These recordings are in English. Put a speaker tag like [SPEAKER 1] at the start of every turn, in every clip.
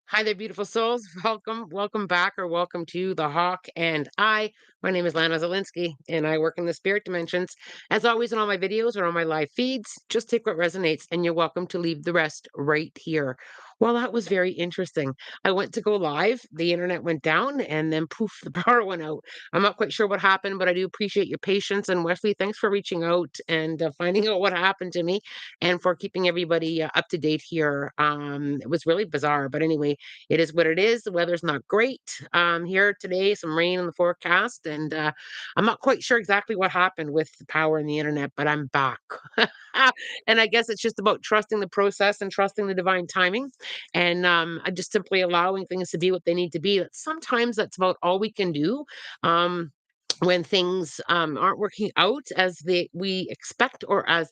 [SPEAKER 1] Hi there, beautiful souls. Welcome back, or welcome to the Hawk and I. My name is Lana Zelinsky, and I work in the spirit dimensions. As always, in all my videos or on my live feeds, just take what resonates, and you're welcome to leave the rest right here. Well, that was very interesting. I went to go live, the internet went down, and then poof, the power went out. I'm not quite sure what happened, but I do appreciate your patience. And Wesley, thanks for reaching out and finding out what happened to me, and for keeping everybody up to date here. It was really bizarre, but anyway, it is what it is. The weather's not great here today. Some rain in the forecast, and I'm not quite sure exactly what happened with the power and the internet, but I'm back. And I guess it's just about trusting the process and trusting the divine timing, and just simply allowing things to be what they need to be. Sometimes that's about all we can do. When things aren't working out as we expect, or as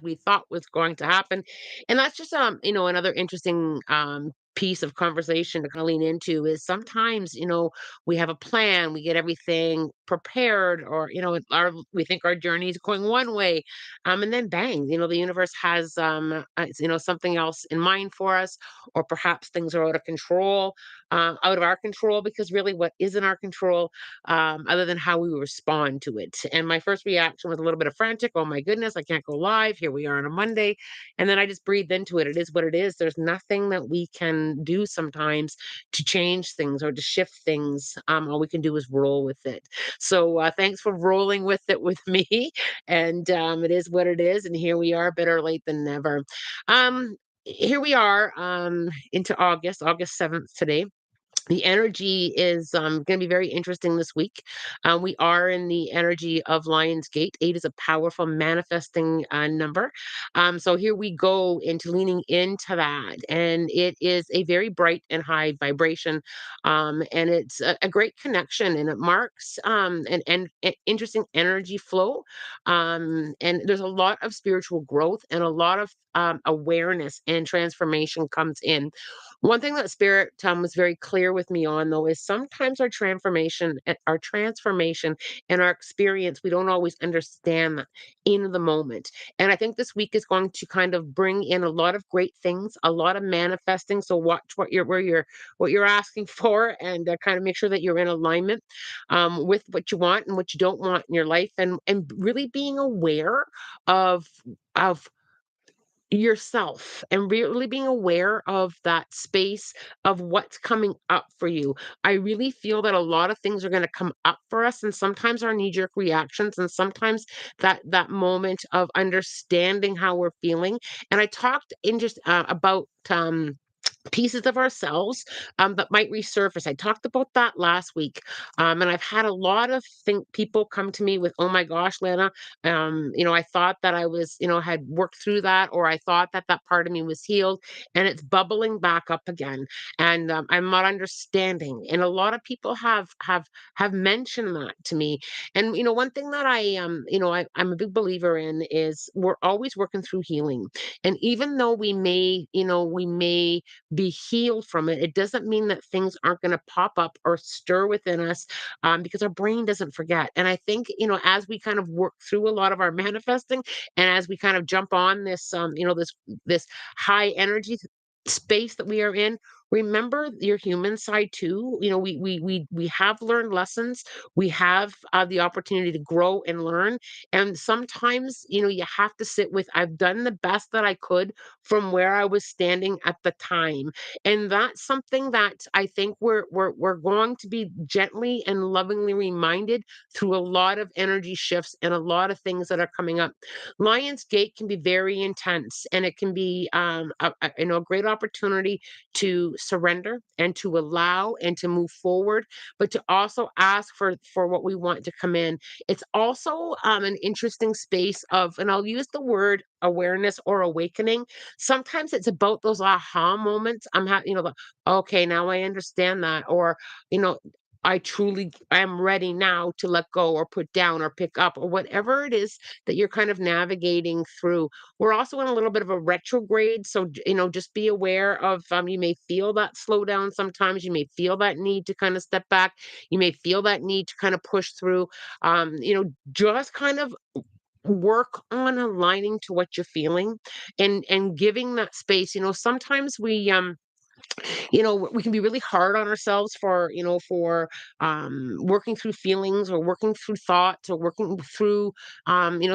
[SPEAKER 1] we thought was going to happen. And that's just another interesting piece of conversation to kind of lean into is sometimes, we have a plan, we get everything prepared, or we think our journey is going one way, and then bang, the universe has something else in mind for us, or perhaps things are out of our control, because really what is in our control, other than how we respond to it. And my first reaction was a little bit of frantic. Oh my goodness, I can't go live. Here we are on a Monday. And then I just breathed into it. It is what it is. There's nothing that we can do sometimes to change things or to shift things. All we can do is roll with it. So thanks for rolling with it with me. And it is what it is. And here we are, better late than never. Here we are into August 7th today. The energy is going to be very interesting this week. We are in the energy of Lionsgate. 8 is a powerful manifesting number. So here we go into leaning into that. And it is a very bright and high vibration. And it's a great connection, and it marks an interesting energy flow. And there's a lot of spiritual growth, and a lot of awareness and transformation comes in. One thing that Spirit was very clear with me on, though, is sometimes our transformation and our experience, we don't always understand that in the moment. And I think this week is going to kind of bring in a lot of great things, a lot of manifesting. So watch what you're asking for, and kind of make sure that you're in alignment with what you want and what you don't want in your life, and really being aware of yourself, and really being aware of that space of what's coming up for you. I really feel that a lot of things are going to come up for us, and sometimes our knee jerk reactions, and sometimes that moment of understanding how we're feeling. And I talked in just about pieces of ourselves that might resurface. I talked about that last week, and I've had a lot of people come to me with, "Oh my gosh, Lana, I thought that I was, had worked through that, or I thought that that part of me was healed, and it's bubbling back up again, and I'm not understanding." And a lot of people have mentioned that to me. And one thing that I'm a big believer in is we're always working through healing, and even though we may be healed from it, it doesn't mean that things aren't going to pop up or stir within us, because our brain doesn't forget. And I think, as we kind of work through a lot of our manifesting, and as we kind of jump on this high energy space that we are in, remember your human side too. We have learned lessons. We have the opportunity to grow and learn. And sometimes, you have to sit with, I've done the best that I could from where I was standing at the time. And that's something that I think we're going to be gently and lovingly reminded through a lot of energy shifts and a lot of things that are coming up. Lion's Gate can be very intense, and it can be a great opportunity to surrender and to allow and to move forward, but to also ask for what we want to come in. It's also an interesting space of, and I'll use the word awareness or awakening. Sometimes it's about those aha moments. Okay, now I understand that, or you know, I truly am ready now to let go or put down or pick up, or whatever it is that you're kind of navigating through. We're also in a little bit of a retrograde, so just be aware of, you may feel that slowdown sometimes. You may feel that need to kind of step back. You may feel that need to kind of push through. Just kind of work on aligning to what you're feeling, and giving that space. Sometimes we we can be really hard on ourselves for, working through feelings or working through thoughts or working through,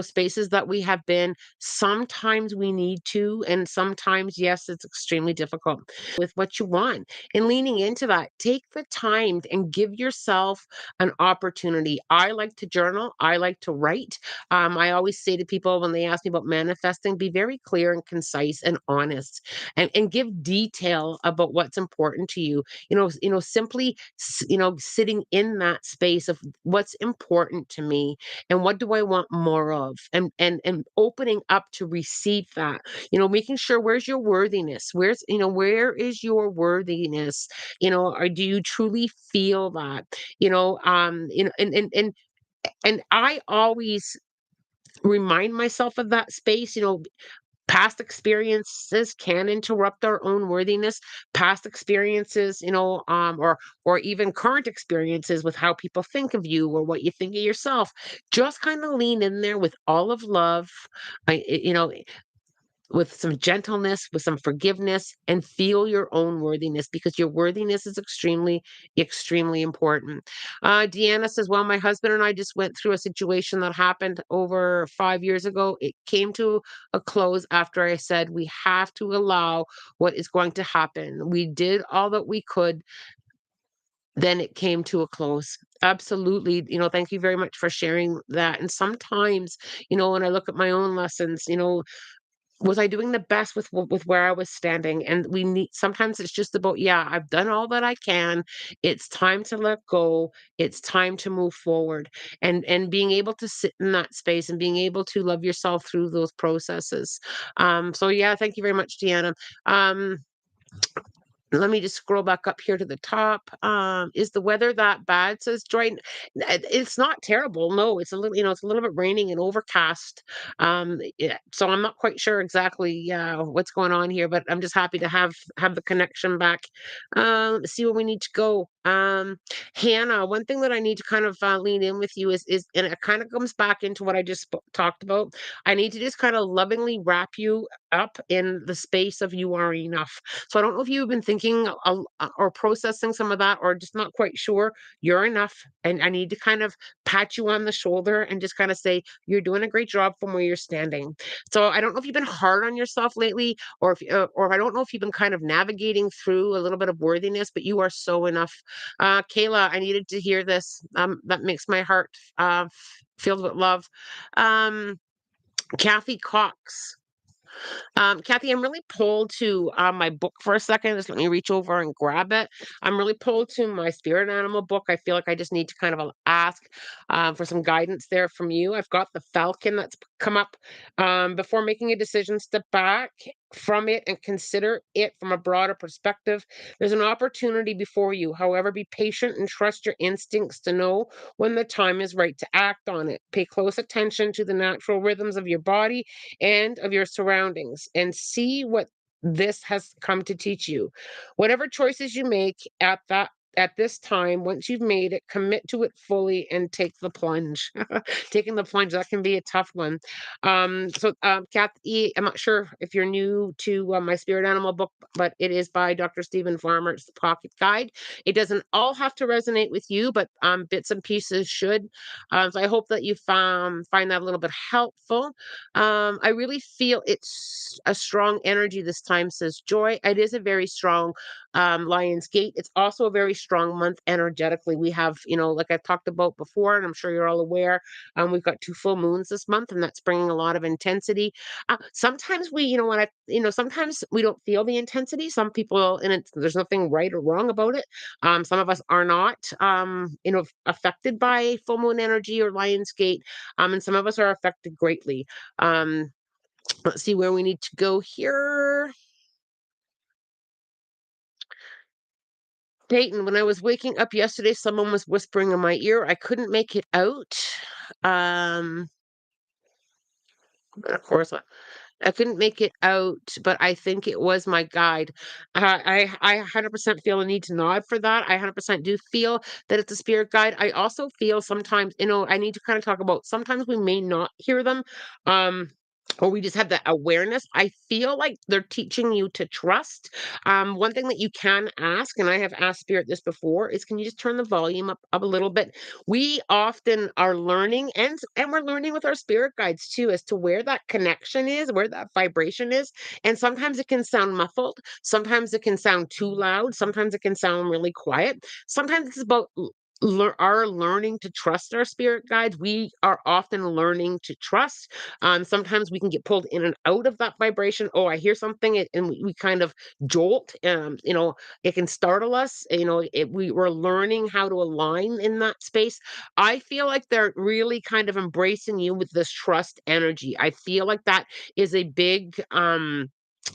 [SPEAKER 1] spaces that we have been. Sometimes we need to, and sometimes, yes, it's extremely difficult with what you want. And leaning into that, take the time and give yourself an opportunity. I like to journal, I like to write. I always say to people when they ask me about manifesting, be very clear and concise and honest, and give detail about what's important to you. Simply sitting in that space of what's important to me and what do I want more of, and opening up to receive that. Making sure, where's your worthiness, where is your worthiness, or do you truly feel that, and I always remind myself of that space. Past experiences can interrupt our own worthiness. Past experiences, or even current experiences with how people think of you or what you think of yourself. Just kind of lean in there with all of love, I- I- you know, with some gentleness, with some forgiveness, and feel your own worthiness, because your worthiness is extremely, extremely important. Deanna says, well, my husband and I just went through a situation that happened over 5 years ago. It came to a close after I said, we have to allow what is going to happen. We did all that we could. Then it came to a close. Absolutely. Thank you very much for sharing that. And sometimes, when I look at my own lessons, was I doing the best with with where I was standing? And we need, sometimes it's just about, yeah, I've done all that I can. It's time to let go. It's time to move forward. And being able to sit in that space and being able to love yourself through those processes. So yeah, thank you very much, Deanna. Um, let me just scroll back up here to the top. Is the weather that bad? Says Joy. It's not terrible. No, it's a little bit raining and overcast. Yeah, so I'm not quite sure exactly what's going on here, but I'm just happy to have the connection back. Let's see where we need to go. Hannah, one thing that I need to kind of lean in with you is, and it kind of comes back into what I just talked about. I need to just kind of lovingly wrap you up in the space of you are enough. So I don't know if you've been thinking or processing some of that, or just not quite sure. You're enough. And I need to kind of pat you on the shoulder and just kind of say, you're doing a great job from where you're standing. So I don't know if you've been hard on yourself lately, or I don't know if you've been kind of navigating through a little bit of worthiness, but you are so enough. Kayla, I needed to hear this. That makes my heart filled with love. Um, Kathy Cox. Kathy, I'm really pulled to my book for a second. Just let me reach over and grab it. I'm really pulled to my spirit animal book. I feel like I just need to kind of ask for some guidance there from you. I've got the falcon that's come up. Before making a decision, step back from it and consider it from a broader perspective. There's an opportunity before you. However, be patient and trust your instincts to know when the time is right to act on it. Pay close attention to the natural rhythms of your body and of your surroundings, and see what this has come to teach you. Whatever choices you make at this time, once you've made it, commit to it fully and take the plunge. Taking the plunge, that can be a tough one. Kathy, I'm not sure if you're new to my spirit animal book, but it is by Dr. Stephen Farmer. It's the Pocket Guide. It doesn't all have to resonate with you, but bits and pieces should. So I hope that you find that a little bit helpful. I really feel it's a strong energy this time, says Joy. It is a very strong Lion's Gate. It's also a very strong month energetically. We have, like I've talked about before, and I'm sure you're all aware, we've got two full moons this month, and that's bringing a lot of intensity. Sometimes sometimes we don't feel the intensity. Some people, and there's nothing right or wrong about it. Some of us are not, affected by full moon energy or Lion's Gate, and some of us are affected greatly. Um, let's see where we need to go here. Peyton, when I was waking up yesterday, someone was whispering in my ear. I couldn't make it out. Um, of course, I couldn't make it out, but I think it was my guide. I 100% feel a need to nod for that. I 100% do feel that it's a spirit guide. I also feel sometimes, I need to kind of talk about, sometimes we may not hear them. Um, or we just have that awareness. I feel like they're teaching you to trust. One thing that you can ask, and I have asked Spirit this before, is can you just turn the volume up a little bit? We often are learning, and we're learning with our spirit guides too, as to where that connection is, where that vibration is. And sometimes it can sound muffled, sometimes it can sound too loud, sometimes it can sound really quiet. Sometimes it's about our learning to trust our spirit guides. We are often learning to trust. Sometimes we can get pulled in and out of that vibration. Oh, I hear something, and we kind of jolt. It can startle us. We're learning how to align in that space. I feel like they're really kind of embracing you with this trust energy. I feel like that is a big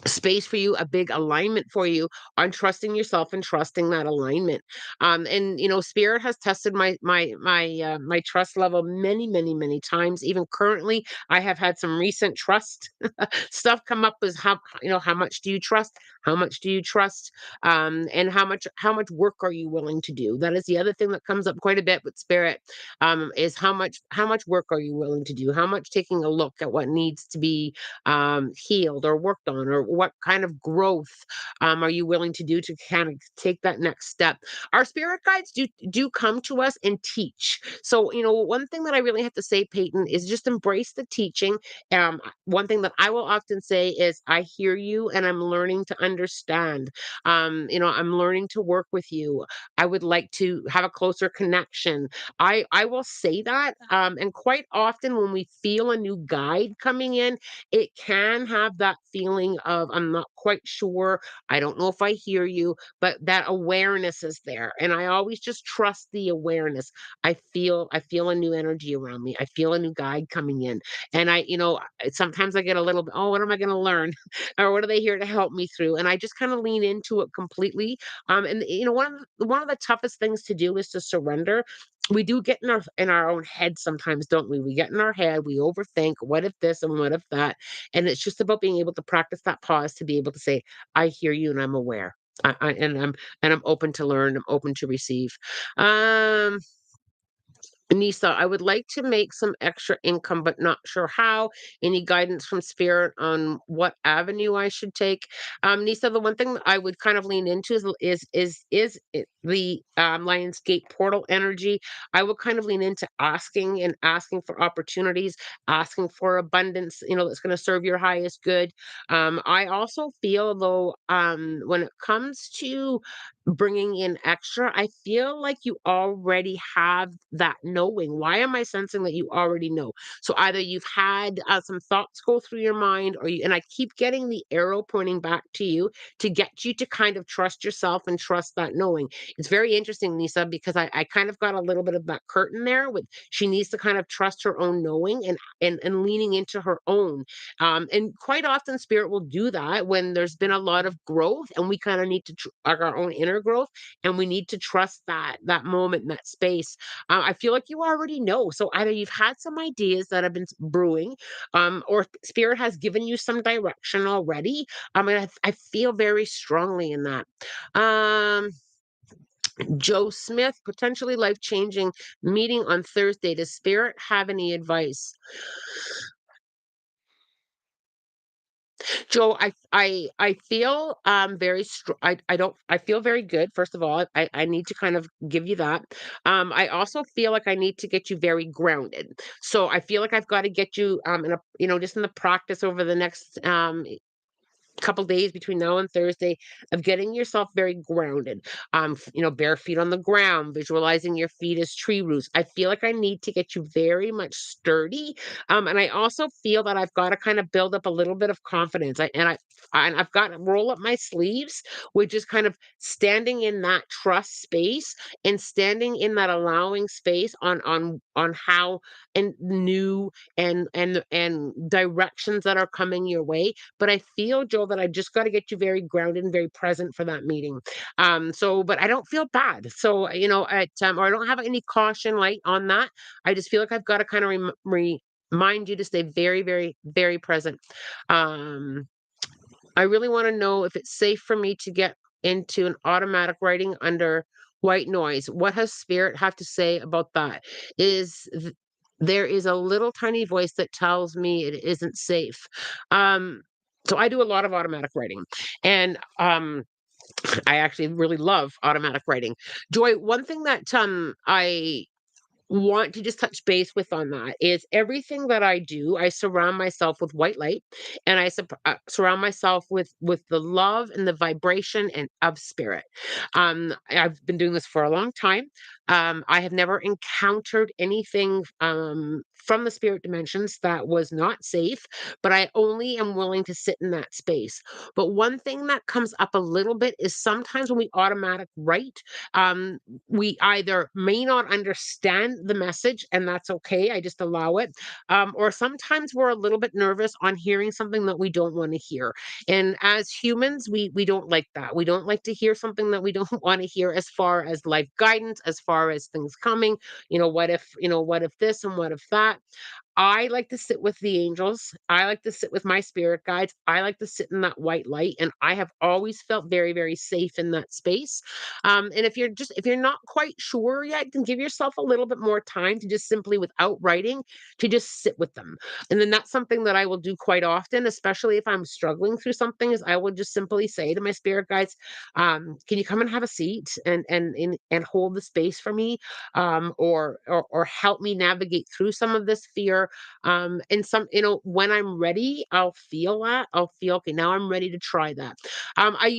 [SPEAKER 1] space for you, a big alignment for you on trusting yourself and trusting that alignment. And Spirit has tested my trust level many, many, many times. Even currently, I have had some recent trust stuff come up. Is how much do you trust? How much do you trust? And how much work are you willing to do? That is the other thing that comes up quite a bit with Spirit. Is how much work are you willing to do? How much taking a look at what needs to be healed or worked on, or what kind of growth are you willing to do to kind of take that next step? Our spirit guides do come to us and teach. So one thing that I really have to say, Peyton, is just embrace the teaching. One thing that I will often say is, I hear you and I'm learning to understand. I'm learning to work with you. I would like to have a closer connection. I will say that. And quite often when we feel a new guide coming in, it can have that feeling of, I'm not quite sure. I don't know if I hear you, but that awareness is there. And I always just trust the awareness. I feel a new energy around me. I feel a new guide coming in. And sometimes I get a little bit, oh, what am I going to learn? Or what are they here to help me through? And I just kind of lean into it completely. And one of the toughest things to do is to surrender. We do get in our own head sometimes, don't we? We get in our head, we overthink, what if this and what if that? And it's just about being able to practice that pause to be able to say, I hear you and I'm aware. And I'm open to learn, I'm open to receive. Um Nisa, I would like to make some extra income, but not sure how. Any guidance from Spirit on what avenue I should take? Nisa, the one thing that I would kind of lean into the Lionsgate portal energy. I would kind of lean into asking for opportunities, asking for abundance. That's going to serve your highest good. I also feel though, when it comes to bringing in extra, I feel like you already have that knowing. Why am I sensing that you already know? So either you've had some thoughts go through your mind, and I keep getting the arrow pointing back to you to get you to kind of trust yourself and trust that knowing. It's very interesting, Lisa, because I kind of got a little bit of that curtain there with, she needs to kind of trust her own knowing, and leaning into her own. And quite often, Spirit will do that when there's been a lot of growth, and we kind of need to like our own inner growth, and we need to trust that moment in that space. I feel like you already know. So either you've had some ideas that have been brewing, or Spirit has given you some direction already. I feel very strongly in that. Um, Joe Smith, potentially life changing meeting on Thursday. Does Spirit have any advice? Joe, I feel very I don't I feel very good. First of all, I need to kind of give you that. I also feel like I need to get you very grounded. So I feel like I've got to get you in a just in the practice over the next couple days between now and Thursday of getting yourself very grounded. Bare feet on the ground, visualizing your feet as tree roots. I feel like I need to get you very much sturdy. And I also feel that I've got to kind of build up a little bit of confidence. I've got to roll up my sleeves, which is kind of standing in that trust space and standing in that allowing space on how and new and directions that are coming your way. But I feel, Joel, that I've just got to get you very grounded and very present for that meeting. But I don't feel bad. So, or I don't have any caution light on that. I just feel like I've got to kind of remind you to stay very, very, very present. Um, I really want to know if it's safe for me to get into an automatic writing under white noise. What has Spirit have to say about that? Is there is a little tiny voice that tells me it isn't safe. Um, so I do a lot of automatic writing, and I actually really love automatic writing. Joy, one thing that I want to just touch base with on that is everything that I do, I surround myself with white light, and surround myself with the love and the vibration and of spirit. I've been doing this for a long time. I have never encountered anything from the spirit dimensions that was not safe, but I only am willing to sit in that space. But one thing that comes up a little bit is sometimes when we automatic write, um, we either may not understand the message, and that's okay. I just allow it. Or sometimes we're a little bit nervous on hearing something that we don't want to hear. And as humans, we don't like that. We don't like to hear something that we don't want to hear as far as life guidance, as far as things coming. What if this and what if that? I like to sit with the angels. I like to sit with my spirit guides. I like to sit in that white light. And I have always felt very, very safe in that space. And if you're not quite sure yet, then give yourself a little bit more time to just simply without writing, to just sit with them. And then that's something that I will do quite often, especially if I'm struggling through something, is I will just simply say to my spirit guides, can you come and have a seat and hold the space for me? Or help me navigate through some of this fear. And when I'm ready, I'll feel, okay, now I'm ready to try that. I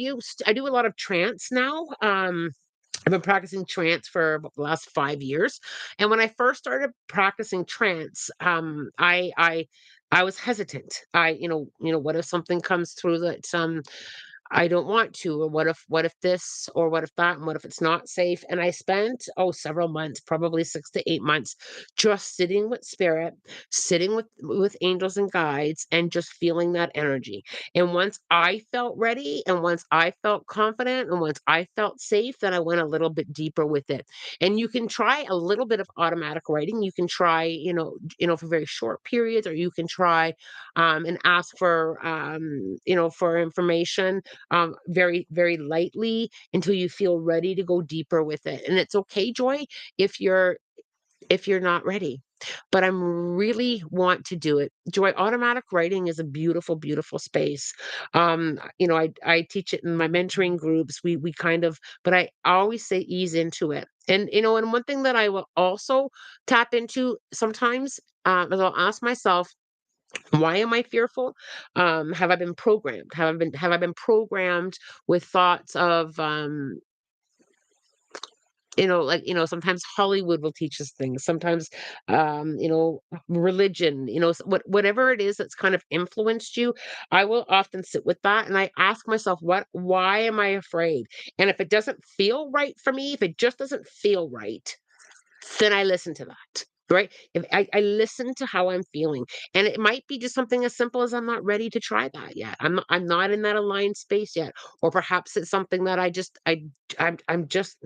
[SPEAKER 1] do a lot of trance now. I've been practicing trance for about the last 5 years, and when I first started practicing trance, I was hesitant. What if something comes through that I don't want to, or what if this, or what if that, and what if it's not safe? And I spent, several months, probably 6 to 8 months, just sitting with spirit, sitting with angels and guides, and just feeling that energy. And once I felt ready, and once I felt confident, and once I felt safe, then I went a little bit deeper with it. And you can try a little bit of automatic writing. You can try, for very short periods, or you can try and ask for information very, very lightly until you feel ready to go deeper with it. And it's okay, Joy, if you're not ready. But I'm really want to do it. Joy, automatic writing is a beautiful, beautiful space. I teach it in my mentoring groups. We kind of, but I always say ease into it. And one thing that I will also tap into sometimes, is I'll ask myself, why am I fearful? Have I been programmed? Have I been programmed with thoughts of sometimes Hollywood will teach us things. Sometimes religion, whatever it is that's kind of influenced you, I will often sit with that and I ask myself, why am I afraid? And if it doesn't feel right for me, if it just doesn't feel right, then I listen to that. Right. If I listen to how I'm feeling. And it might be just something as simple as I'm not ready to try that yet. I'm not in that aligned space yet. Or perhaps it's something that I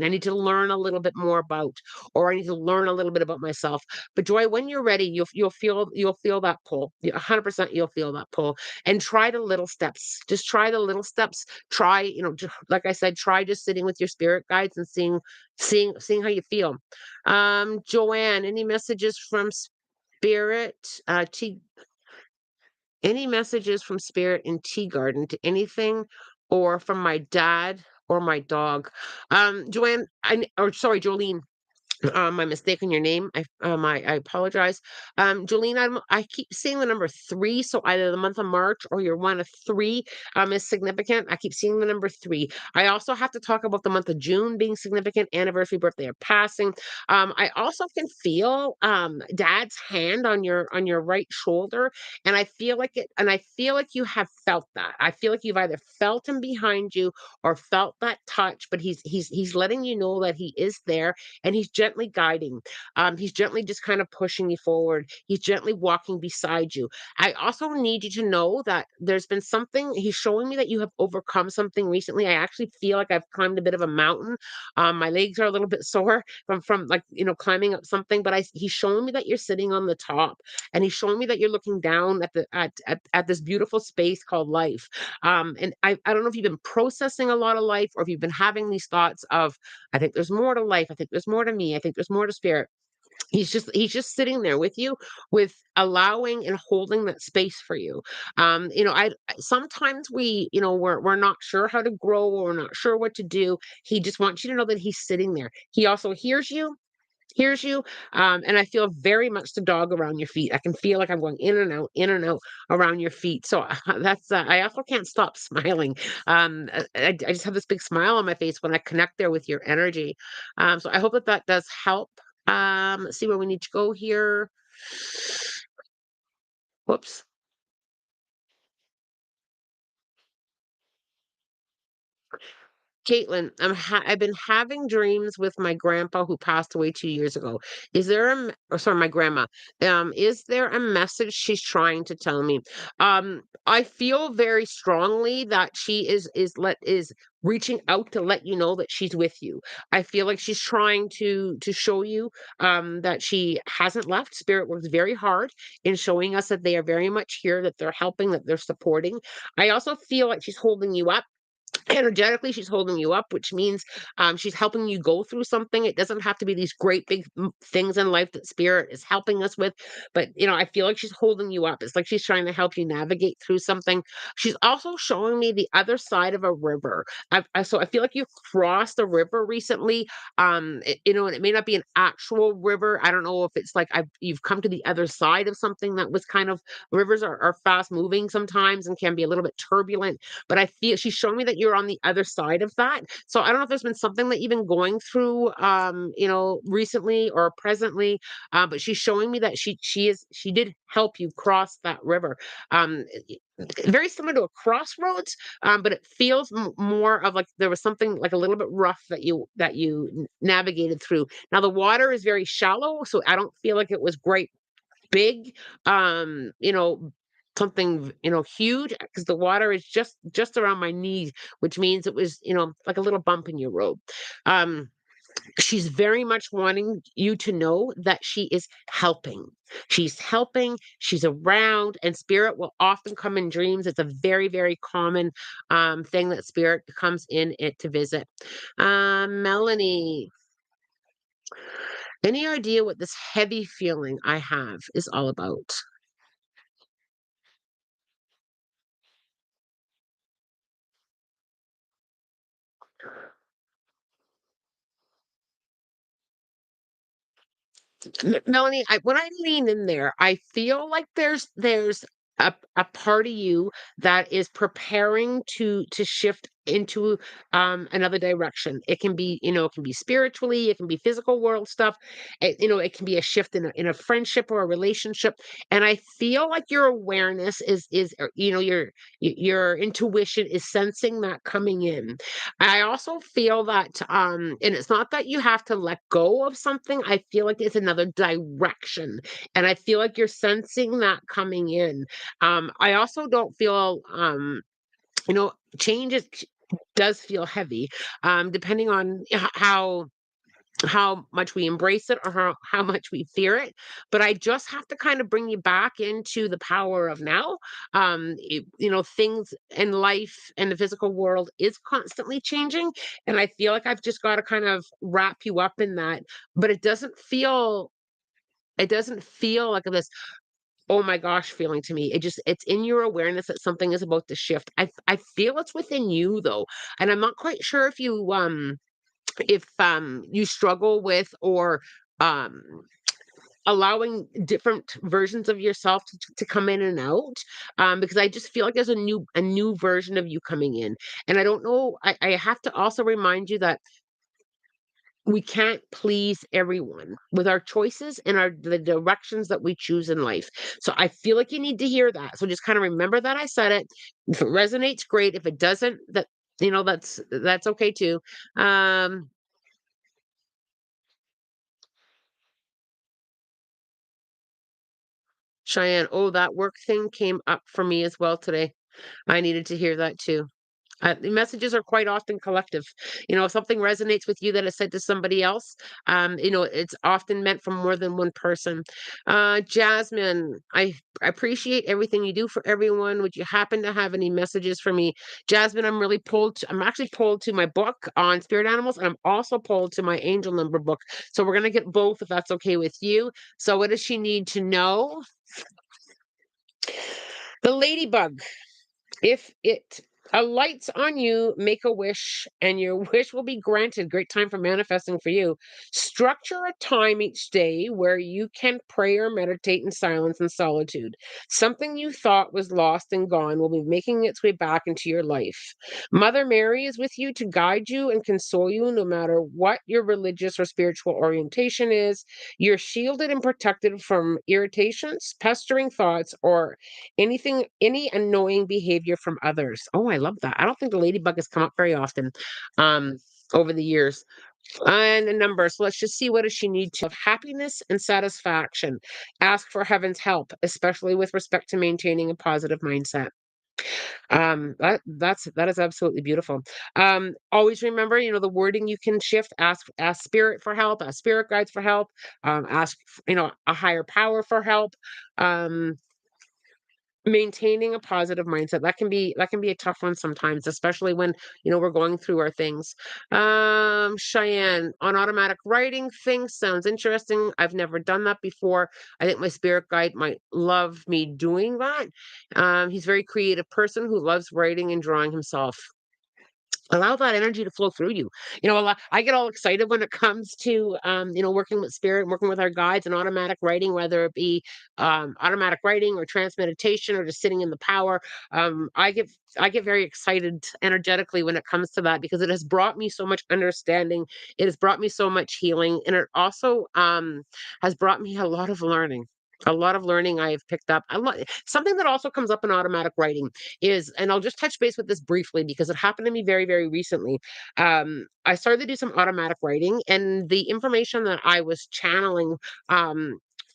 [SPEAKER 1] need to learn a little bit more about, or I need to learn a little bit about myself. But Joy, when you're ready, you'll feel that pull. 100% you'll feel that pull. And try the little steps. Just try the little steps. Try, like I said, try just sitting with your spirit guides and seeing how you feel. Joanne, any messages from spirit? Any messages from spirit in tea garden to anything, or from my dad or my dog? Joanne, or sorry, Jolene. My mistake on your name. I apologize. Jolene, I keep seeing the number three, so either the month of March or your one of three is significant. I keep seeing the number three. I also have to talk about the month of June being significant, anniversary, birthday, or passing. I also can feel Dad's hand on your right shoulder, and I feel like you have felt that. I feel like you've either felt him behind you or felt that touch, but he's letting you know that he is there and he's gently guiding. He's gently just kind of pushing you forward. He's gently walking beside you. I also need you to know that there's been something, he's showing me that you have overcome something recently. I actually feel like I've climbed a bit of a mountain. My legs are a little bit sore from like, climbing up something, but he's showing me that you're sitting on the top, and he's showing me that you're looking down at this beautiful space called life. And I don't know if you've been processing a lot of life, or if you've been having these thoughts of, I think there's more to life. I think there's more to me. I think there's more to spirit. He's just sitting there with you, with allowing and holding that space for you. Sometimes we're not sure how to grow, or we're not sure what to do. He just wants you to know that he's sitting there. He also hears you, and I feel very much the dog around your feet. I can feel like I'm going in and out around your feet. So that's I also can't stop smiling. I just have this big smile on my face when I connect there with your energy. So I hope that that does help. Let's see where we need to go here. Whoops. Caitlin, I've been having dreams with my grandpa who passed away 2 years ago. Is there or sorry, my grandma. Is there a message she's trying to tell me? I feel very strongly that she is reaching out to let you know that she's with you. I feel like she's trying to show you that she hasn't left. Spirit works very hard in showing us that they are very much here, that they're helping, that they're supporting. I also feel like she's holding you up energetically. She's holding you up, which means she's helping you go through something. It doesn't have to be these great big things in life that spirit is helping us with, but I feel like she's holding you up. It's like she's trying to help you navigate through something. She's also showing me the other side of a river. So I feel like you've crossed a river recently. And it may not be an actual river. I don't know if it's like you've come to the other side of something that was kind of, rivers are fast moving sometimes and can be a little bit turbulent, but I feel she's showing me that you're on the other side of that. So I don't know if there's been something that you've been going through, recently or presently, but she's showing me that she did help you cross that river. Um, Very similar to a crossroads, but it feels more of like there was something like a little bit rough that you navigated through. Now the water is very shallow, so I don't feel like it was great big, something, huge, because the water is just around my knees, which means it was, like a little bump in your road. Um, she's very much wanting you to know that she is helping. She's helping, she's around, and spirit will often come in dreams. It's a very, very common thing that spirit comes in it to visit. Melanie, any idea what this heavy feeling I have is all about? Melanie, when I lean in there, I feel like there's a part of you that is preparing to shift into another direction. It can be, it can be spiritually, it can be physical world stuff. It can be a shift in a friendship or a relationship. And I feel like your awareness your intuition is sensing that coming in. I also feel that, and it's not that you have to let go of something. I feel like it's another direction, and I feel like you're sensing that coming in. I also don't feel, change does feel heavy, depending on how much we embrace it or how much we fear it. But I just have to kind of bring you back into the power of now. Things in life and the physical world is constantly changing, and I feel like I've just got to kind of wrap you up in that. But it doesn't feel like this oh my gosh feeling to me. It's in your awareness that something is about to shift. I feel it's within you though, and I'm not quite sure if you struggle with, or um allowing different versions of yourself to come in and out, because I just feel like there's a new version of you coming in. And I don't know, I have to also remind you that we can't please everyone with our choices and the directions that we choose in life. So I feel like you need to hear that, so just kind of remember that I said it. If it resonates, great. If it doesn't, that's okay too. um Cheyenne, oh, that work thing came up for me as well today. I needed to hear that too. The messages are quite often collective. If something resonates with you that is said to somebody else, it's often meant for more than one person. Jasmine, I appreciate everything you do for everyone. Would you happen to have any messages for me? Jasmine, I'm actually pulled to my book on spirit animals, and I'm also pulled to my angel number book. So we're going to get both if that's okay with you. So, what does she need to know? The ladybug. If it alights on you, make a wish, and your wish will be granted. Great time for manifesting for you. Structure a time each day where you can pray or meditate in silence and solitude. Something you thought was lost and gone will be making its way back into your life. Mother Mary is with you to guide you and console you no matter what your religious or spiritual orientation is. You're shielded and protected from irritations, pestering thoughts, or any annoying behavior from others. Oh, I love that. I don't think the ladybug has come up very often um over the years. And a number. So let's just see, what does she need to have happiness and satisfaction. Ask for heaven's help, especially with respect to maintaining a positive mindset. That is absolutely beautiful. Always remember, the wording you can shift. Ask spirit for help, ask spirit guides for help, ask, a higher power for help. Um, Maintaining a positive mindset, that can be a tough one sometimes, especially when we're going through our things. Cheyenne, on automatic writing, things sounds interesting. I've never done that before. I think my spirit guide might love me doing that. He's a very creative person who loves writing and drawing himself. Allow that energy to flow through you. I get all excited when it comes to working with spirit, working with our guides and automatic writing, whether it be automatic writing or trance meditation or just sitting in the power. I get very excited energetically when it comes to that, because it has brought me so much understanding. It has brought me so much healing, and it also has brought me a lot of learning. A lot of learning I have picked up. Something that also comes up in automatic writing is, and I'll just touch base with this briefly because it happened to me very, very recently. I started to do some automatic writing, and the information that I was channeling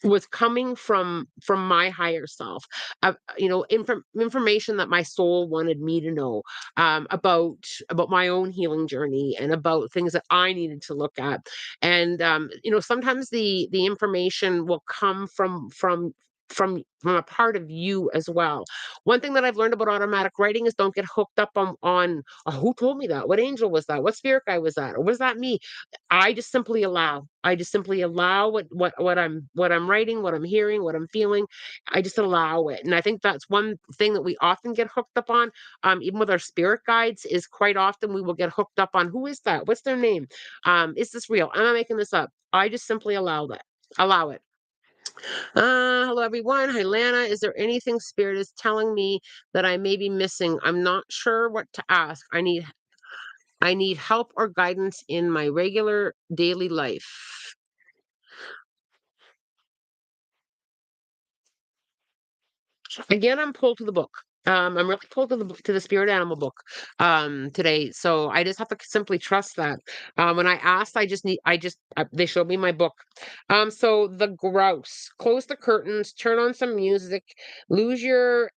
[SPEAKER 1] was coming from my higher self. Information that my soul wanted me to know, about my own healing journey and about things that I needed to look at. And sometimes the information will come from a part of you as well. One thing that I've learned about automatic writing is, don't get hooked up on "Oh, who told me that? What angel was that? What spirit guy was that? Or was that me?" I just simply allow. I just simply allow what I'm writing, what I'm hearing, what I'm feeling. I just allow it. And I think that's one thing that we often get hooked up on, even with our spirit guides, is quite often we will get hooked up on, who is that? What's their name? Is this real? Am I making this up? I just simply allow that. Allow it. Hello everyone. Hi Lana. Is there anything spirit is telling me that I may be missing? I'm not sure what to ask. I need help or guidance in my regular daily life. Again, I'm pulled to the book. I'm really pulled to the spirit animal book today. So I just have to simply trust that. When I asked, they showed me my book. So the grouse. Close the curtains, turn on some music, lose your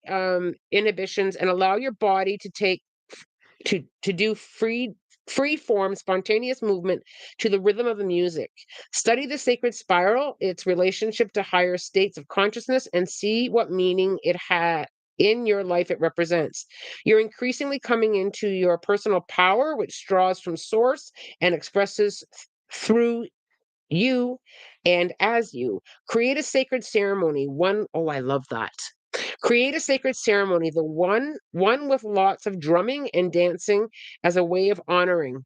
[SPEAKER 1] inhibitions, and allow your body to do free form spontaneous movement to the rhythm of the music. Study the sacred spiral, its relationship to higher states of consciousness, and see what meaning it had in your life it represents. You're increasingly coming into your personal power, which draws from source and expresses through you and as you. Create a sacred ceremony. I love that. Create a sacred ceremony, the one with lots of drumming and dancing as a way of honoring.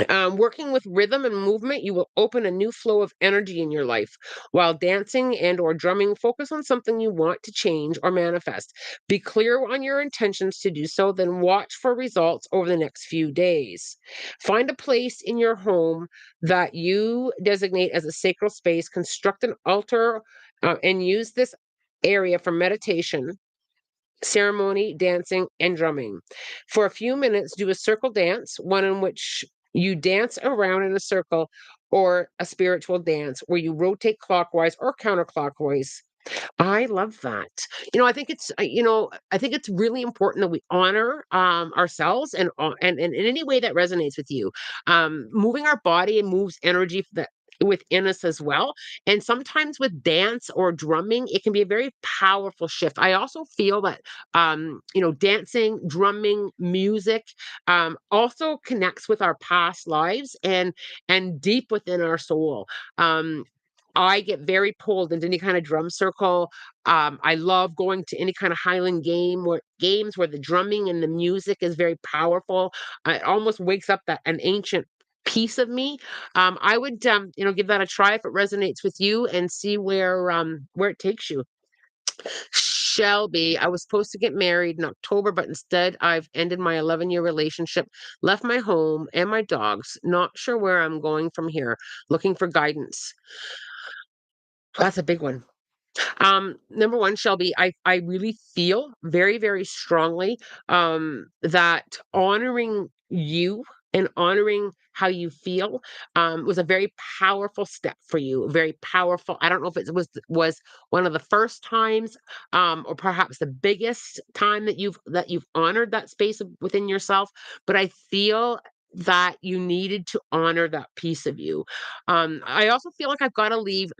[SPEAKER 1] Working with rhythm and movement, you will open a new flow of energy in your life. While dancing and or drumming, focus on something you want to change or manifest. Be clear on your intentions to do so, then watch for results over the next few days. Find a place in your home that you designate as a sacred space. Construct an altar and use this area for meditation, ceremony, dancing, and drumming. For a few minutes, do a circle dance, one in which you dance around in a circle, or a spiritual dance where you rotate clockwise or counterclockwise I love that. I think I think it's really important that we honor ourselves and in any way that resonates with you. Moving our body moves energy that within us as well. And sometimes with dance or drumming, it can be a very powerful shift. I also feel that dancing, drumming, music also connects with our past lives and deep within our soul. Um, I get very pulled into any kind of drum circle. I love going to any kind of Highland games where the drumming and the music is very powerful. It almost wakes up that an ancient piece of me. I would give that a try if it resonates with you and see where it takes you. Shelby, I was supposed to get married in October, but instead I've ended my 11-year relationship, left my home and my dogs. Not sure where I'm going from here. Looking for guidance. That's a big one. Number one, Shelby, I really feel very, very strongly that honoring you and honoring how you feel was a very powerful step for you. Very powerful. I don't know if it was one of the first times, or perhaps the biggest time that you've honored that space within yourself. But I feel that you needed to honor that piece of you. I also feel like I've got to leave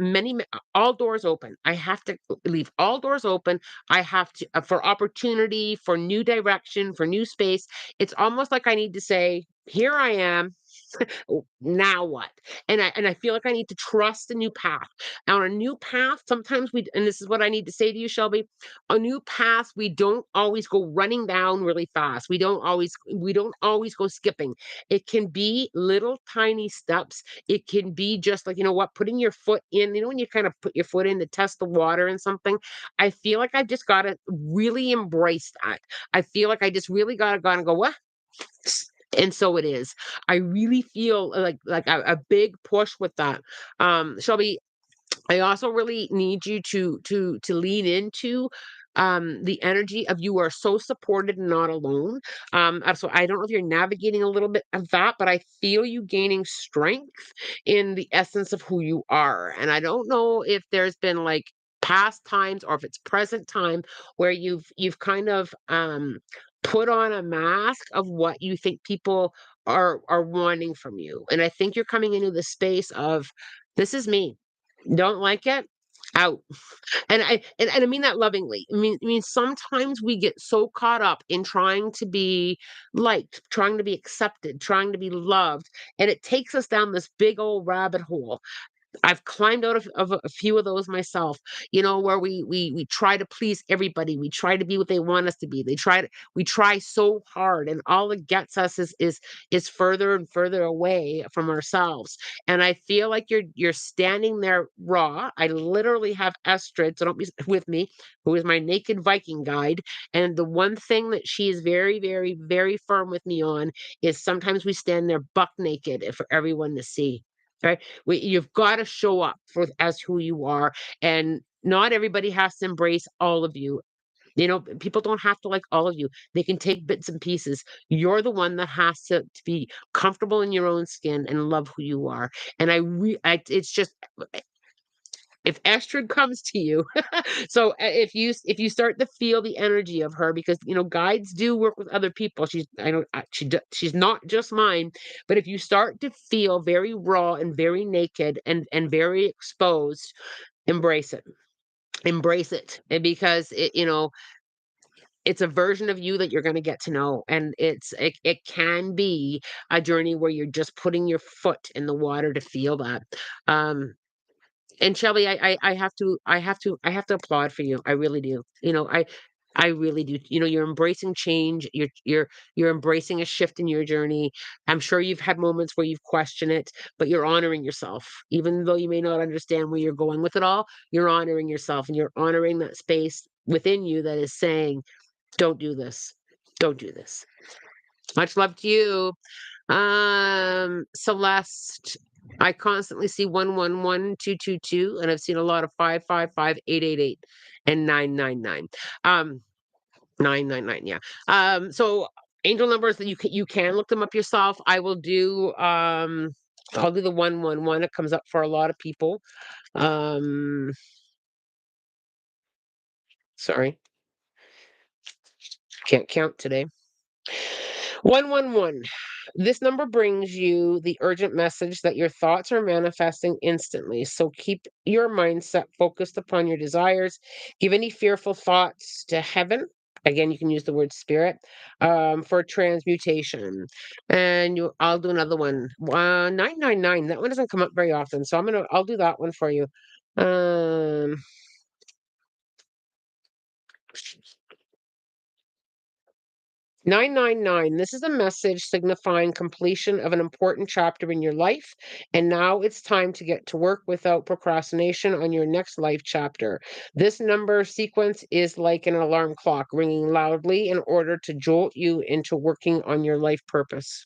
[SPEAKER 1] all doors open. I have to leave all doors open. I have to for opportunity, for new direction, for new space. It's almost like I need to say, "Here I am. Now what?" And I feel like I need to trust a new path. Now, on a new path, sometimes and this is what I need to say to you, Shelby. A new path, we don't always go running down really fast. We don't always go skipping. It can be little tiny steps. It can be just like, putting your foot in, when you kind of put your foot in to test the water and something. I feel like I've just got to really embrace that. I feel like I just really got to go and go, what? And so it is. I really feel like a big push with that. Shelby, I also really need you to lean into the energy of you are so supported and not alone. So I don't know if you're navigating a little bit of that, but I feel you gaining strength in the essence of who you are. And I don't know if there's been like past times or if it's present time where you've kind of put on a mask of what you think people are wanting from you. And I think you're coming into the space of this is me. Don't like it? Out. And I mean that lovingly. I mean sometimes we get so caught up in trying to be liked, trying to be accepted, trying to be loved, and it takes us down this big old rabbit hole. I've climbed out of a few of those myself, where we try to please everybody. We try to be what they want us to be. We try so hard, and all it gets us is further and further away from ourselves. And I feel like you're standing there raw. I literally have Estrid, so don't be with me, who is my naked Viking guide. And the one thing that she is very, very, very firm with me on is sometimes we stand there buck naked for everyone to see. Right? You've got to show up as who you are, and not everybody has to embrace all of you. People don't have to like all of you. They can take bits and pieces. You're the one that has to be comfortable in your own skin and love who you are. And it's just if Astrid comes to you, so if you start to feel the energy of her, because guides do work with other people. I don't she's not just mine, but if you start to feel very raw and very naked and very exposed, embrace it. Embrace it. And because it's a version of you that you're going to get to know, and it can be a journey where you're just putting your foot in the water to feel that. um and Shelby, I have to applaud for you. I really do. I really do. You're embracing change. You're embracing a shift in your journey. I'm sure you've had moments where you've questioned it, but you're honoring yourself. Even though you may not understand where you're going with it all, you're honoring yourself and you're honoring that space within you that is saying, "Don't do this. Don't do this." Much love to you. Celeste, I constantly see 111222, and I've seen a lot of 555888 and 999. 999, yeah. So angel numbers that you can look them up yourself. I'll do the 111. It comes up for a lot of people. Um Sorry, can't count today. 111. This number brings you the urgent message that your thoughts are manifesting instantly. So keep your mindset focused upon your desires. Give any fearful thoughts to heaven. Again, you can use the word spirit for transmutation. And I'll do another one. 999. That one doesn't come up very often. So I'll do that one for you. Um, 999. This is a message signifying completion of an important chapter in your life. And now it's time to get to work without procrastination on your next life chapter. This number sequence is like an alarm clock ringing loudly in order to jolt you into working on your life purpose.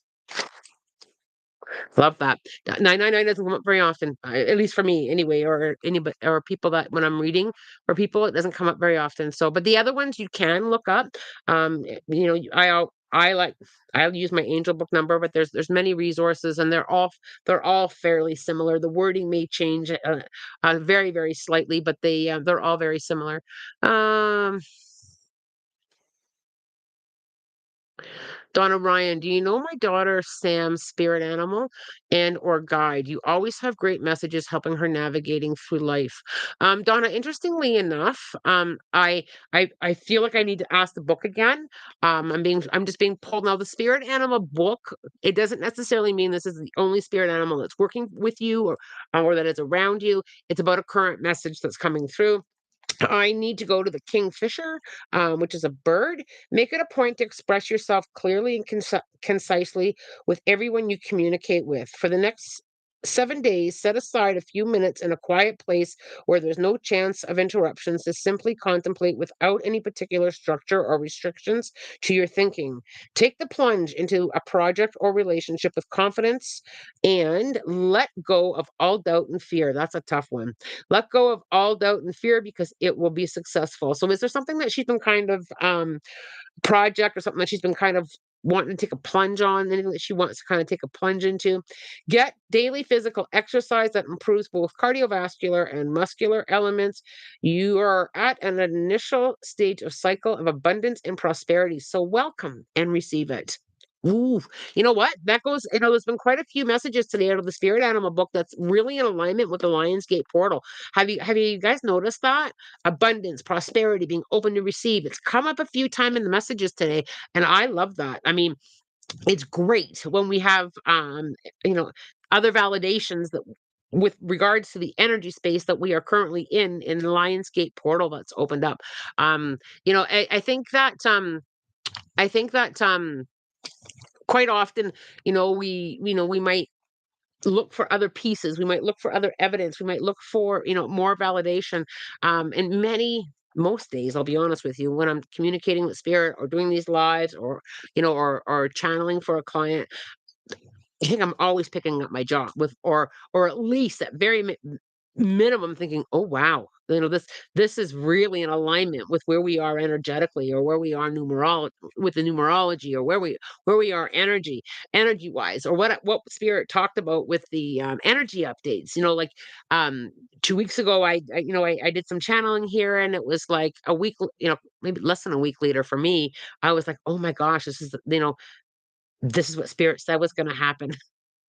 [SPEAKER 1] Love that. 999 doesn't come up very often, at least for me anyway, or anybody or people that when I'm reading for people, it doesn't come up very often. So, but the other ones you can look up. I like I'll use my angel book number, but there's many resources and they're all fairly similar. The wording may change very very slightly, but they're all very similar. Um, Donna Ryan, do you know my daughter Sam's spirit animal and or guide? You always have great messages helping her navigating through life. Donna, interestingly enough, I feel like I need to ask the book again. I'm just being pulled now. The spirit animal book, it doesn't necessarily mean this is the only spirit animal that's working with you or that is around you. It's about a current message that's coming through. I need to go to the kingfisher, which is a bird. Make it a point to express yourself clearly and concisely with everyone you communicate with. For the next 7 days, set aside a few minutes in a quiet place where there's no chance of interruptions to simply contemplate without any particular structure or restrictions to your thinking. Take the plunge into a project or relationship with confidence and let go of all doubt and fear. That's a tough one. Let go of all doubt and fear because it will be successful. So is there something that she's been kind of project or something that she's been kind of wanting to take a plunge on, anything that she wants to kind of take a plunge into? Get daily physical exercise that improves both cardiovascular and muscular elements. You are at an initial stage of cycle of abundance and prosperity. So welcome and receive it. Ooh, you know what? That goes, there's been quite a few messages today out of the spirit animal book that's really in alignment with the Lionsgate portal. Have you guys noticed that? Abundance, prosperity, being open to receive. It's come up a few times in the messages today, and I love that. I mean, it's great when we have you know, other validations that with regards to the energy space that we are currently in the Lionsgate portal that's opened up. I think that quite often, we might look for other pieces, we might look for other evidence, we might look for, more validation. And most days, I'll be honest with you, when I'm communicating with spirit or doing these lives or, or channeling for a client, I think I'm always picking up my jaw with or at least at very minimum thinking, "Oh, wow. This is really in alignment with where we are energetically or where we are with the numerology or where we are energy-wise or what spirit talked about with the energy updates." Like 2 weeks ago I did some channeling here and it was like a week, maybe less than a week later for me, I was like, "Oh my gosh, this is what spirit said was gonna happen."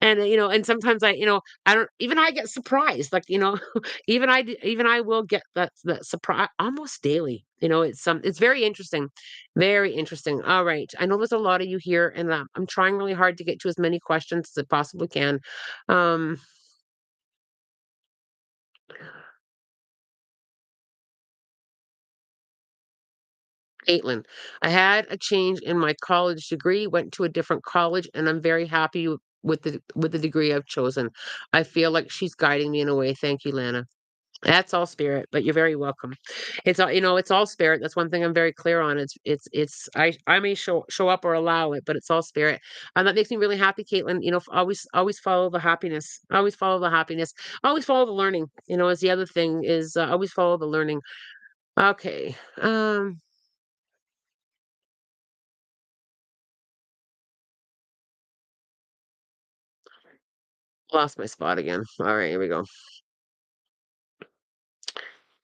[SPEAKER 1] And, and sometimes I don't even I get surprised, like, even I will get that surprise almost daily. It's very interesting, very interesting. All right. I know there's a lot of you here, and, I'm trying really hard to get to as many questions as I possibly can. Um, Caitlin, I had a change in my college degree, went to a different college, and I'm very happy with the degree I've chosen. I feel like she's guiding me in a way. Thank you, Lana. That's all spirit, but you're very welcome. It's all spirit. That's one thing I'm very clear on. I may show up or allow it, but it's all spirit. And that makes me really happy, Caitlin. Always follow the happiness. Always follow the happiness. Always follow the learning. Is the other thing is always follow the learning. Okay. Lost my spot again. All right, here we go.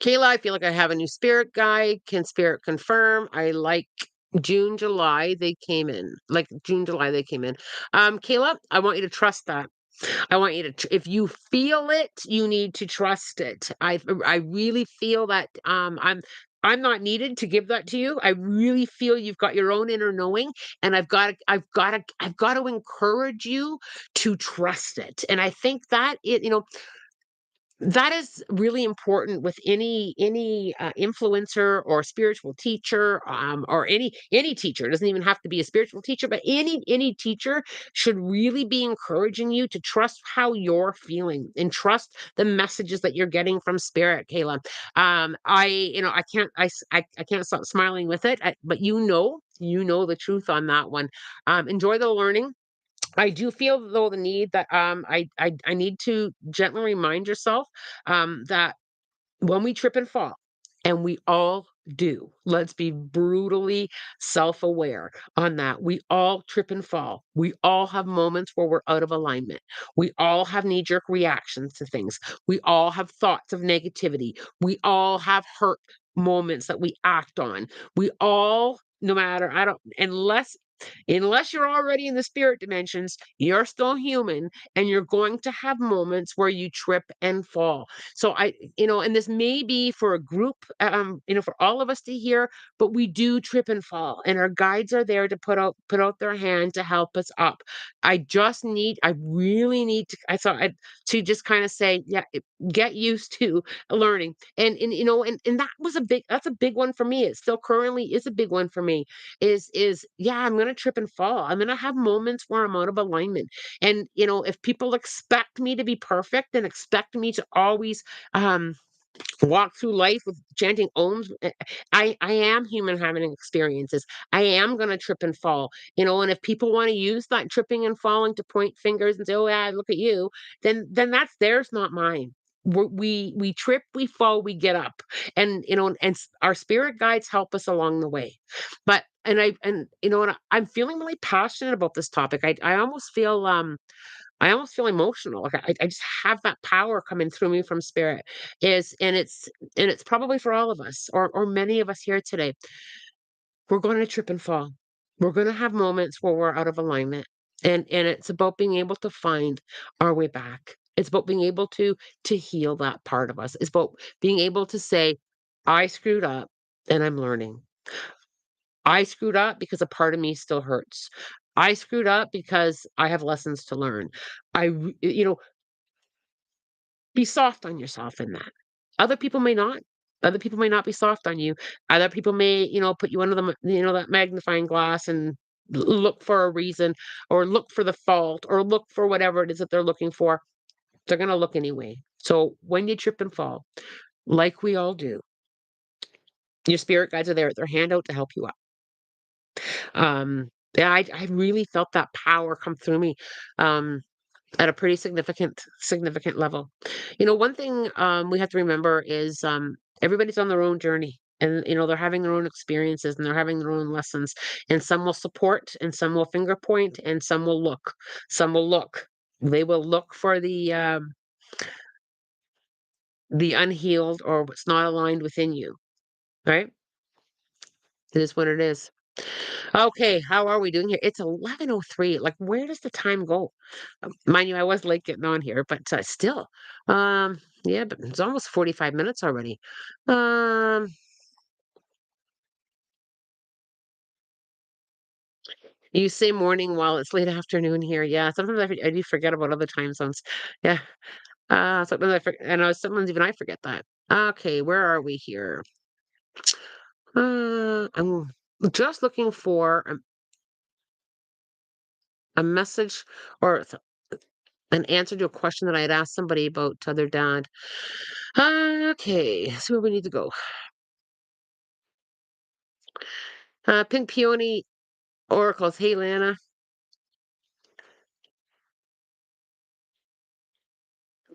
[SPEAKER 1] Kayla, I feel like I have a new spirit guide. Can spirit confirm? I like June, July, they came in. Like June, July, they came in. Kayla, I want you to trust that. I want you to, if you feel it, you need to trust it. I really feel that I'm not needed to give that to you. I really feel you've got your own inner knowing, and I've got to encourage you to trust it. And I think that that is really important with any influencer or spiritual teacher, or any teacher. It doesn't even have to be a spiritual teacher, but any teacher should really be encouraging you to trust how you're feeling and trust the messages that you're getting from spirit, Kayla. I can't stop smiling with it, but you know the truth on that one. Enjoy the learning. I do feel though the need that I need to gently remind yourself that when we trip and fall, and we all do, let's be brutally self-aware on that. We all trip and fall. We all have moments where we're out of alignment. We all have knee-jerk reactions to things. We all have thoughts of negativity. We all have hurt moments that we act on. We all, no matter, I don't, unless you're already in the spirit dimensions, you're still human, and you're going to have moments where you trip and fall. So and this may be for a group, for all of us to hear, but we do trip and fall, and our guides are there to put out their hand to help us up. I really need to just kind of say, yeah, get used to learning. And that's a big one for me. It still currently is a big one for me, is yeah, I'm going to trip and fall. I'm going to have moments where I'm out of alignment. And if people expect me to be perfect and expect me to always um walk through life with chanting ohms, I am human having experiences. I am going to trip and fall. And if people want to use that tripping and falling to point fingers and say, oh yeah, look at you, then that's theirs, not mine. We trip, we fall, we get up. And our spirit guides help us along the way. But and I'm feeling really passionate about this topic. I almost feel emotional. Like I just have that power coming through me from spirit. Is and it's probably for all of us, or many of us here today. We're going to trip and fall. We're going to have moments where we're out of alignment. And it's about being able to find our way back. It's about being able to heal that part of us. It's about being able to say, I screwed up and I'm learning. I screwed up because a part of me still hurts. I screwed up because I have lessons to learn. I, r- you know, Be soft on yourself in that. Other people may not. Other people may not be soft on you. Other people may, put you under that magnifying glass and look for a reason, or look for the fault, or look for whatever it is that they're looking for. They're going to look anyway. So when you trip and fall, like we all do, your spirit guides are there with their hand out to help you up. Yeah, I really felt that power come through me. Um, at a pretty significant level. One thing we have to remember is everybody's on their own journey, and they're having their own experiences, and they're having their own lessons, and some will support, and some will finger point, and some will look. Some will look. They will look for the unhealed, or what's not aligned within you, right? It is what it is. Okay, how are we doing here? It's 11:03. Like, where does the time go? Mind you, I was late getting on here, but still. Yeah, but it's almost 45 minutes already. Um, you say morning while it's late afternoon here. Yeah, sometimes I do forget about other time zones. Yeah. Sometimes sometimes even I forget that. Okay, where are we here? I'm just looking for a message, or an answer to a question that I had asked somebody about their dad. Okay, so where we need to go. Pink Peony Oracles. Hey, Lana.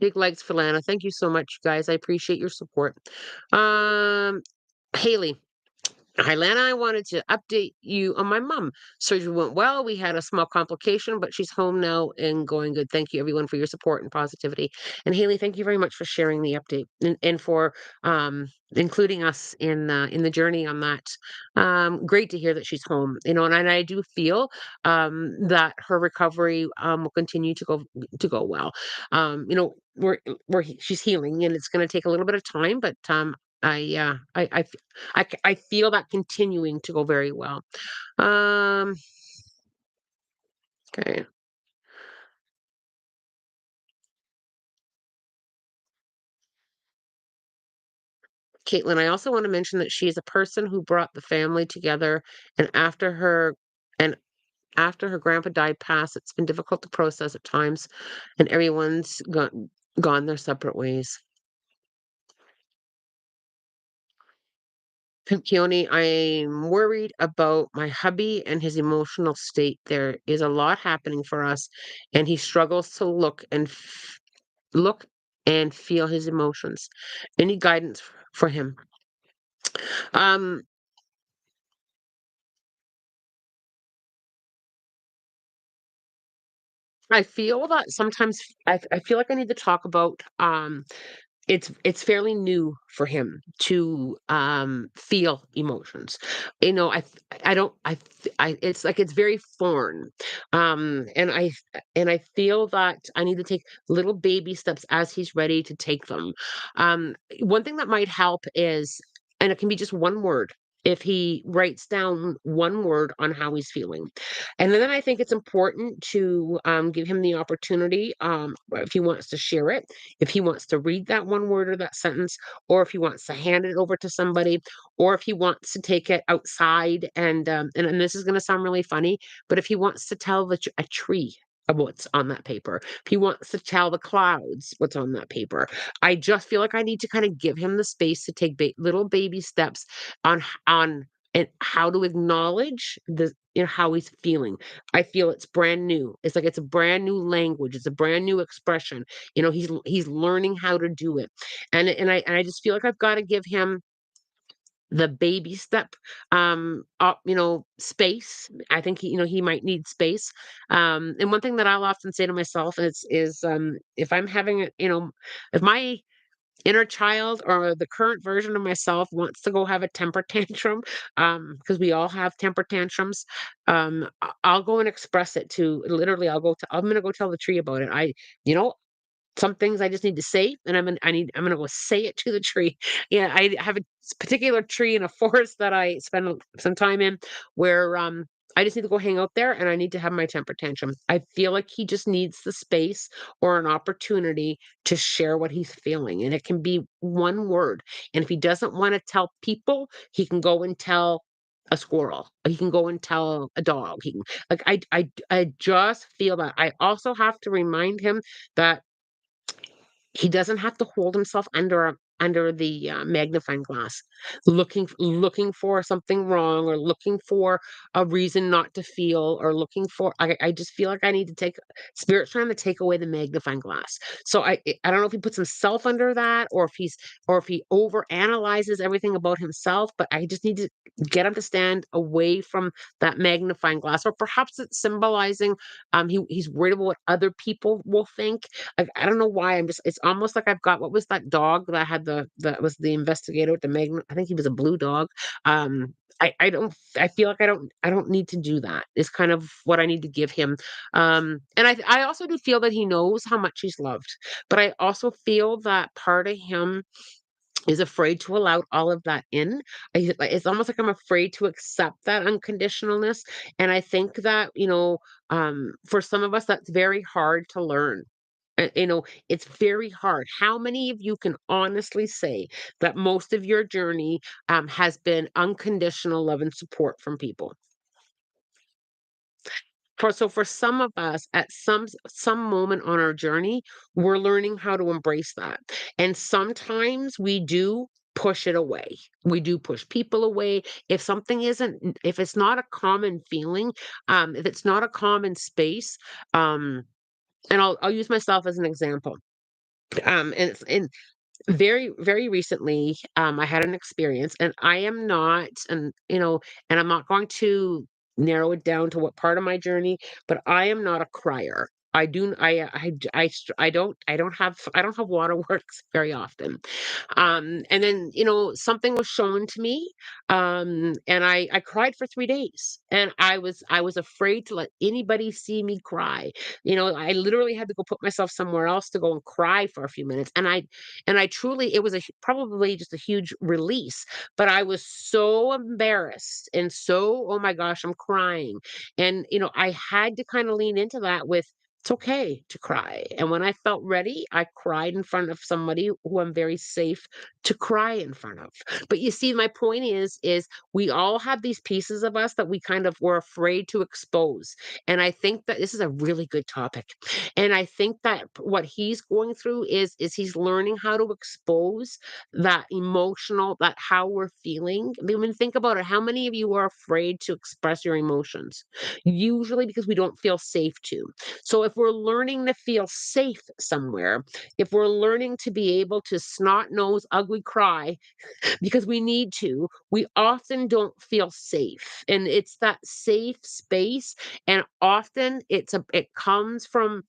[SPEAKER 1] Big likes for Lana. Thank you so much, guys. I appreciate your support. Um, Haley. Hi, Lana. I wanted to update you on my mom. Surgery went well. We had a small complication, but she's home now and going good. Thank you, everyone, for your support and positivity. And Haley, thank you very much for sharing the update and for including us in the journey on that. Great to hear that she's home. And I do feel that her recovery will continue to go well. She's healing, and it's going to take a little bit of time, but I feel that continuing to go very well. Um, okay. Caitlin, I also want to mention that she is a person who brought the family together, and and after her grandpa died past, it's been difficult to process at times, and everyone's gone their separate ways. Keone, I'm worried about my hubby and his emotional state. There is a lot happening for us, and he struggles to look and feel his emotions. Any guidance for him? Um, I feel that sometimes I feel like I need to talk about it's fairly new for him to feel emotions. I don't I it's like it's very foreign. And I feel that I need to take little baby steps as he's ready to take them. One thing that might help is, and it can be just one word, if he writes down one word on how he's feeling. And then I think it's important to give him the opportunity, if he wants to share it, if he wants to read that one word or that sentence, or if he wants to hand it over to somebody, or if he wants to take it outside and this is going to sound really funny, but if he wants to tell a tree of what's on that paper, if he wants to tell the clouds what's on that paper, I just feel like I need to kind of give him the space to take little baby steps on and how to acknowledge how he's feeling. I feel it's brand new. It's like it's a brand new language. It's a brand new expression. He's learning how to do it. And I just feel like I've got to give him the baby step space. I think he might need space. And one thing that I'll often say to myself is if I'm having if my inner child or the current version of myself wants to go have a temper tantrum, because we all have temper tantrums, I'll go and express it to literally I'm gonna go tell the tree about it. You know some things I just need to say, and I'm gonna go say it to the tree. Yeah, I have a particular tree in a forest that I spend some time in, where I just need to go hang out there, and I need to have my temper tantrum. I feel like he just needs the space or an opportunity to share what he's feeling, and it can be one word. And if he doesn't want to tell people, he can go and tell a squirrel. He can go and tell a dog. He can like I just feel that I also have to remind him that he doesn't have to hold himself under the magnifying glass, looking for something wrong or looking for a reason not to feel or looking for. I just feel like I need to take spirit's trying to take away the magnifying glass. So I don't know if he puts himself under that or if he over analyzes everything about himself. But I just need to get him to stand away from that magnifying glass, or perhaps it's symbolizing he's worried about what other people will think. Like, I don't know why it's almost like I've got what was that dog that had that was the investigator with the magnet. I think he was a blue dog. I don't I feel like I don't need to do that. It's kind of what I need to give him. And I also do feel that he knows how much he's loved, but I also feel that part of him is afraid to allow all of that in. It's almost like I'm afraid to accept that unconditionalness. And I think that, for some of us, that's very hard to learn. It's very hard. How many of you can honestly say that most of your journey has been unconditional love and support from people? For some of us, at some moment on our journey, we're learning how to embrace that. And sometimes we do push it away. We do push people away. If it's not a common feeling, if it's not a common space, and I'll use myself as an example. And Very, very recently, I had an experience, and I am not, and I'm not going to narrow it down to what part of my journey, but I am not a crier. I do, I, str- I don't have waterworks very often. And then, something was shown to me, and I cried for 3 days, and I was afraid to let anybody see me cry. I literally had to go put myself somewhere else to go and cry for a few minutes, and I truly it was probably just a huge release, but I was so embarrassed and so, "Oh my gosh, I'm crying." And, I had to kinda lean into that with, "It's okay to cry." And when I felt ready, I cried in front of somebody who I'm very safe to cry in front of. But you see, my point is we all have these pieces of us that we kind of were afraid to expose. And I think that this is a really good topic. And I think that what he's going through is he's learning how to expose that emotional, that how we're feeling. I mean, think about it. How many of you are afraid to express your emotions? Usually because we don't feel safe to. So if we're learning to feel safe somewhere, if we're learning to be able to snot nose ugly cry because we need to, we often don't feel safe. And it's that safe space. And often it comes from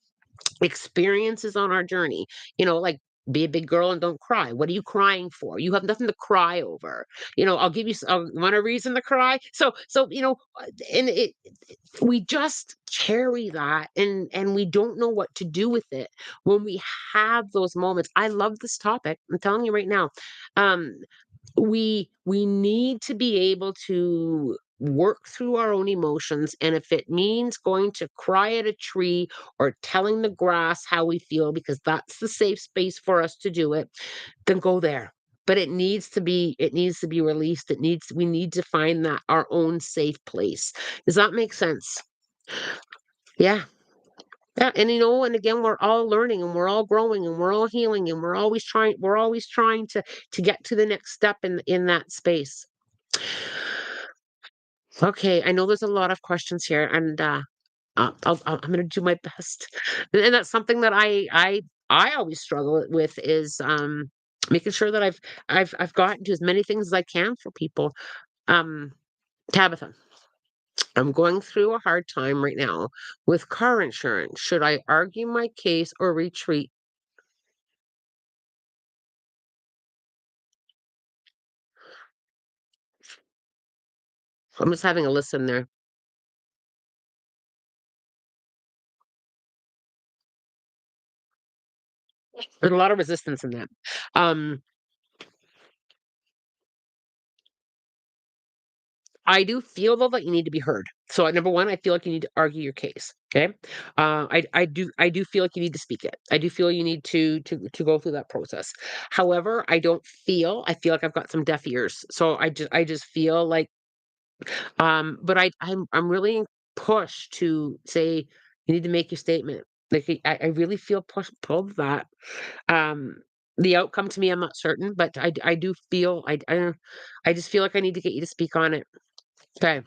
[SPEAKER 1] experiences on our journey, like be a big girl and don't cry. What are you crying for? You have nothing to cry over. I'll give you want a reason to cry. So and we just carry that, and we don't know what to do with it when we have those moments. I love this topic. I'm telling you right now. Um, we need to be able to work through our own emotions, and if it means going to cry at a tree or telling the grass how we feel because that's the safe space for us to do it, then go there. But it needs to be released. We need to find that our own safe place. Does that make sense? Yeah. Yeah, and and again, we're all learning and we're all growing and we're all healing and we're always trying to get to the next step in that space. Okay, I know there's a lot of questions here, and I'm gonna do my best. And that's something that I always struggle with is making sure that I've gotten to as many things as I can for people. Um, Tabitha, I'm going through a hard time right now with car insurance. Should I argue my case or retreat? I'm just having a listen there. There's a lot of resistance in that. Um, I do feel though that you need to be heard. So number one, I feel like you need to argue your case. Okay. I do feel like you need to speak it. I do feel you need to go through that process. However, I feel like I've got some deaf ears. So I just feel like but I'm really pushed to say you need to make your statement. Like I really feel pulled that. Um, the outcome to me, I'm not certain, but I do feel I just feel like I need to get you to speak on it. Okay.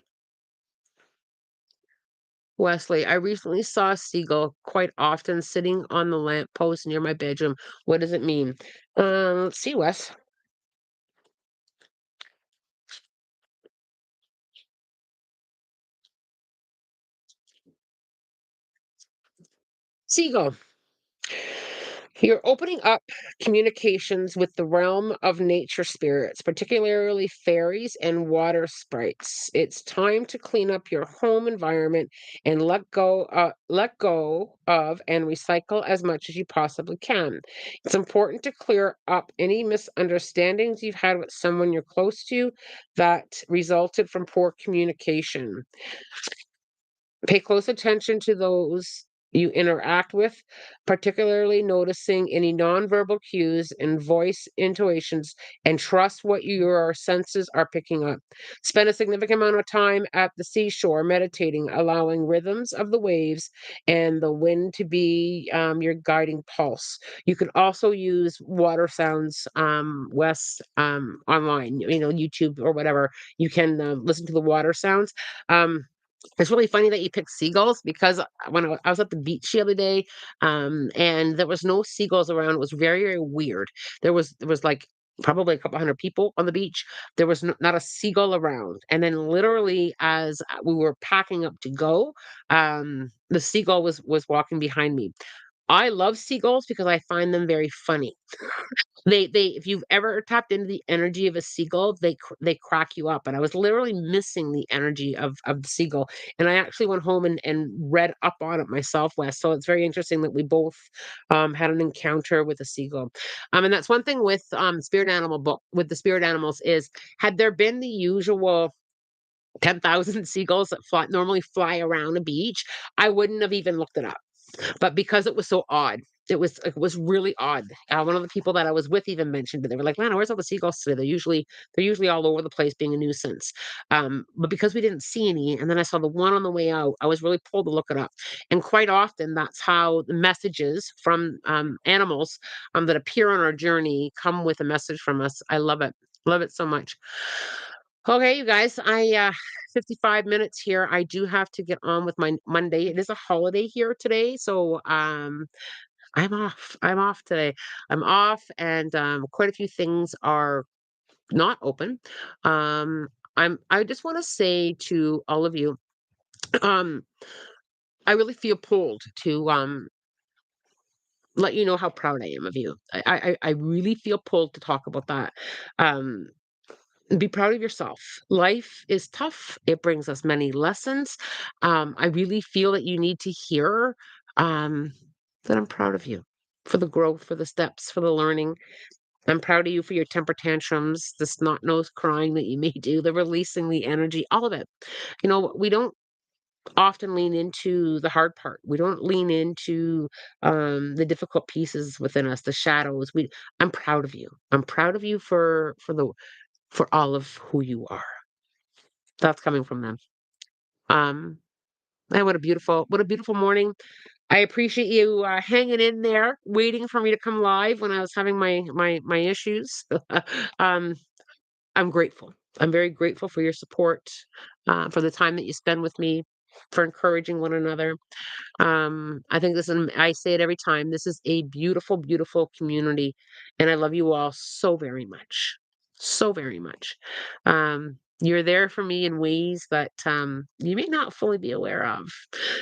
[SPEAKER 1] Wesley, I recently saw a seagull quite often sitting on the lamppost near my bedroom. What does it mean? Let's see, Wes. Seagull. You're opening up communications with the realm of nature spirits, particularly fairies and water sprites. It's time to clean up your home environment and let go of and recycle as much as you possibly can. It's important to clear up any misunderstandings you've had with someone you're close to that resulted from poor communication. Pay close attention to those you interact with, particularly noticing any nonverbal cues and voice intuitions, and trust what your senses are picking up. Spend a significant amount of time at the seashore meditating, allowing rhythms of the waves and the wind to be your guiding pulse. You can also use water sounds, Wes, online, YouTube or whatever. You can listen to the water sounds. Um, It's really funny that you picked seagulls because when I was at the beach the other day, and there was no seagulls around. It was very, very weird. There was like probably a couple hundred people on the beach. There was not a seagull around. And then literally as we were packing up to go, the seagull was walking behind me. I love seagulls because I find them very funny. They if you've ever tapped into the energy of a seagull, they crack you up, and I was literally missing the energy of the seagull, and I actually went home and read up on it myself, Wes, so it's very interesting that we both, had an encounter with a seagull. And that's one thing with, spirit animal book with the spirit animals is, had there been the usual 10,000 seagulls that normally fly around a beach, I wouldn't have even looked it up. But because it was so odd, it was really odd. One of the people that I was with even mentioned it. They were like, "Lana, where's all the seagulls today? They're usually all over the place being a nuisance." But because we didn't see any, and then I saw the one on the way out, I was really pulled to look it up. And quite often, that's how the messages from animals that appear on our journey come with a message from us. I love it so much. Okay, you guys, 55 minutes here. I do have to get on with my Monday. It is a holiday here today, so I'm off. I'm off today. I'm off, and quite a few things are not open. Um, I just want to say to all of you, um, I really feel pulled to let you know how proud I am of you. I really feel pulled to talk about that. Um, Be proud of yourself. Life is tough. It brings us many lessons. I really feel that you need to hear um, that I'm proud of you for the growth, for the steps, for the learning. I'm proud of you for your temper tantrums, the snot nose crying that you may do, the releasing the energy, all of it. We don't often lean into the hard part. We don't lean into the difficult pieces within us, the shadows. I'm proud of you. I'm proud of you for all of who you are. That's coming from them. Um, and what a beautiful morning. I appreciate you hanging in there, waiting for me to come live when I was having my issues. um, I'm grateful. I'm very grateful for your support, for the time that you spend with me, for encouraging one another. I think I say it every time. This is a beautiful, beautiful community, and I love you all so very much, so very much. You're there for me in ways that you may not fully be aware of,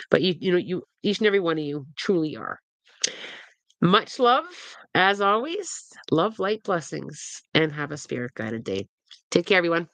[SPEAKER 1] but you each and every one of you truly are. Much love, as always. Love, light, blessings, and have a spirit guided day. Take care, everyone.